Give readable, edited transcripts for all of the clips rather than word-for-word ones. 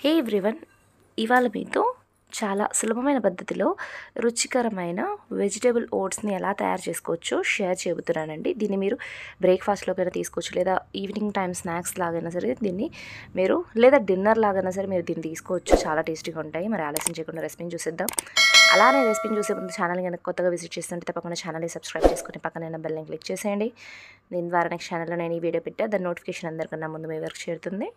హే everyone, ఇవాళ మీతో చాలా సులభమైన పద్ధతిలో రుచికరమైన వెజిటేబుల్ ఓట్స్ని ఎలా తయారు చేసుకోవచ్చో షేర్ చెబుతున్నానండి. దీన్ని మీరు బ్రేక్ఫాస్ట్లోకైనా తీసుకోవచ్చు, లేదా ఈవినింగ్ టైం స్నాక్స్ లాగైనా సరే దీన్ని మీరు, లేదా డిన్నర్ లాగైనా సరే మీరు దీన్ని తీసుకోవచ్చు. చాలా టేస్టీగా ఉంటాయి. మరి ఆలస్యం చేయకుండా రెసిపీని చూసేద్దాం. అలానే రెసిపీని చూసే ముందు ఛానల్ కనుక కొత్తగా విజిట్ చేస్తుంటే తప్పకుండా ఛానల్ని సబ్స్క్రైబ్ చేసుకుని పక్కన బెల్ని క్లిక్ చేసేయండి. దీని ద్వారా నెక్స్ట్ ఛానల్లో నేను ఈ వీడియో పెట్టా దాని నోటిఫికేషన్ అందరికన్నా ముందు మీ వరకు చేరుతుంది.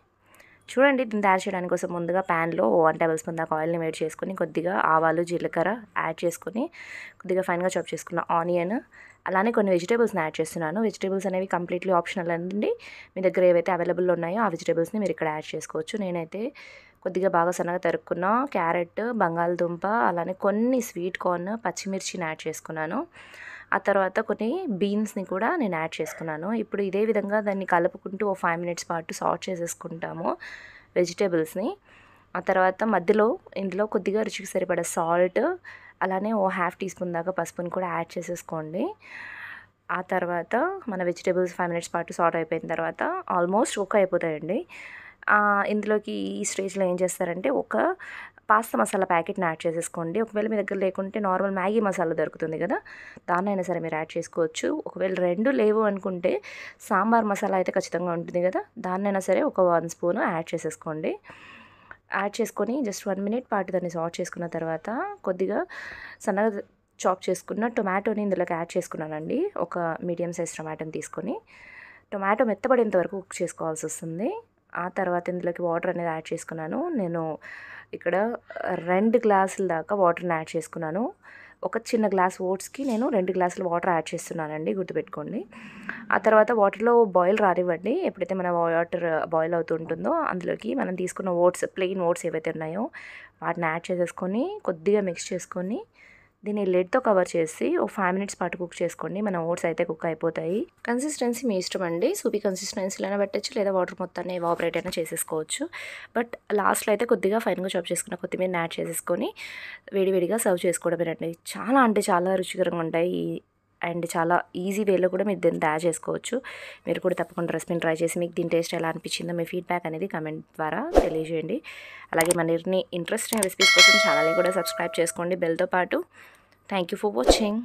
చూడండి, దీన్ని తయారు చేయడానికి కోసం ముందుగా ప్యాన్లో 1 టేబుల్ స్పూన్ దాకా ఆయిల్ని వేడి చేసుకొని కొద్దిగా ఆవాలు, జీలకర్ర యాడ్ చేసుకొని కొద్దిగా ఫైన్గా చాప్ చేసుకున్న ఆనియన్, అలానే కొన్ని వెజిటేబుల్స్ని యాడ్ చేస్తున్నాను. వెజిటేబుల్స్ అనేవి కంప్లీట్లీ ఆప్షనల్ అండి. మీ దగ్గర ఏవైతే అవైలబుల్లో ఉన్నాయో ఆ వెజిటేబుల్స్ని మీరు ఇక్కడ యాడ్ చేసుకోవచ్చు. నేనైతే కొద్దిగా బాగా సన్నగా తరుక్కున్న క్యారెట్, బంగాళదుంప, అలానే కొన్ని స్వీట్ కార్న్, పచ్చిమిర్చిని యాడ్ చేసుకున్నాను. ఆ తర్వాత కొన్ని బీన్స్ని కూడా నేను యాడ్ చేసుకున్నాను. ఇప్పుడు ఇదే విధంగా దాన్ని కలుపుకుంటూ 5 మినిట్స్ పాటు సాట్ చేసేసుకుంటాము వెజిటేబుల్స్ని. ఆ తర్వాత మధ్యలో ఇందులో కొద్దిగా రుచికి సరిపడా సాల్ట్, అలానే 1/2 టీ స్పూన్ దాకా పసుపుని కూడా యాడ్ చేసేసుకోండి. ఆ తర్వాత మన వెజిటేబుల్స్ 5 మినిట్స్ పాటు సాట్ అయిపోయిన తర్వాత ఆల్మోస్ట్ కుక్ అయిపోతాయండి. ఇందులోకి ఈ స్టేజ్లో ఏం చేస్తారంటే ఒక పాస్తా మసాలా ప్యాకెట్ని యాడ్ చేసేసుకోండి. ఒకవేళ మీ దగ్గర లేకుంటే నార్మల్ మ్యాగీ మసాలా దొరుకుతుంది కదా, దాన్నైనా సరే మీరు యాడ్ చేసుకోవచ్చు. ఒకవేళ 2 లేవు అనుకుంటే సాంబార్ మసాలా అయితే ఖచ్చితంగా ఉంటుంది కదా, దాన్నైనా సరే ఒక 1 స్పూన్ యాడ్ చేసేసుకోండి. యాడ్ చేసుకొని జస్ట్ 1 మినిట్ పాటు దాన్ని సాట్ చేసుకున్న తర్వాత కొద్దిగా సన్నగా చాప్ చేసుకున్న టొమాటోని ఇందులోకి యాడ్ చేసుకున్నానండి. ఒక మీడియం సైజ్ టొమాటోని తీసుకొని టొమాటో మెత్తబడేంత వరకు కుక్ చేసుకోవాల్సి వస్తుంది. ఆ తర్వాత ఇందులోకి వాటర్ అనేది యాడ్ చేసుకున్నాను. నేను ఇక్కడ 2 గ్లాసుల దాకా వాటర్ని యాడ్ చేసుకున్నాను. ఒక చిన్న గ్లాస్ ఓట్స్కి నేను 2 గ్లాసుల వాటర్ యాడ్ చేస్తున్నానండి, గుర్తుపెట్టుకోండి. ఆ తర్వాత వాటర్లో బాయిల్ రానివ్వండి. ఎప్పుడైతే మన వాటర్ బాయిల్ అవుతుంటుందో అందులోకి మనం తీసుకున్న ఓట్స్, ప్లెయిన్ ఓట్స్ ఏవైతే ఉన్నాయో వాటిని యాడ్ చేసేసుకొని కొద్దిగా మిక్స్ చేసుకొని దీన్ని లిడ్తో కవర్ చేసి ఒక 5 మినిట్స్ పాటు కుక్ చేసుకోండి. మన ఓట్స్ అయితే కుక్ అయిపోతాయి. కన్సిస్టెన్సీ మీ ఇష్టం అండి. సూపీ కన్సిస్టెన్సీలైనా పెట్టచ్చు, లేదా వాటర్ మొత్తాన్ని ఎవాపరేట్ అయినా చేసేసుకోవచ్చు. బట్ లాస్ట్లో అయితే కొద్దిగా ఫైన్గా చాప్ చేసుకున్న కొత్తిమీరని యాడ్ చేసేసుకొని వేడివేడిగా సర్వ్ చేసుకోవడమేనండి. చాలా అంటే చాలా రుచికరంగా ఉంటాయి అండ్ చాలా ఈజీ వేలో కూడా మీరు దీన్ని తయారు చేసుకోవచ్చు. మీరు కూడా తప్పకుండా రెసిపీని ట్రై చేసి మీకు దీని టేస్ట్ ఎలా అనిపించిందో మీ ఫీడ్బ్యాక్ అనేది కమెంట్ ద్వారా తెలియజేయండి. అలాగే మరిన్ని ఇంట్రెస్టింగ్ రెసిపీస్ కోసం ఛానల్ని కూడా సబ్స్క్రైబ్ చేసుకోండి బెల్తో పాటు. Thank you for watching.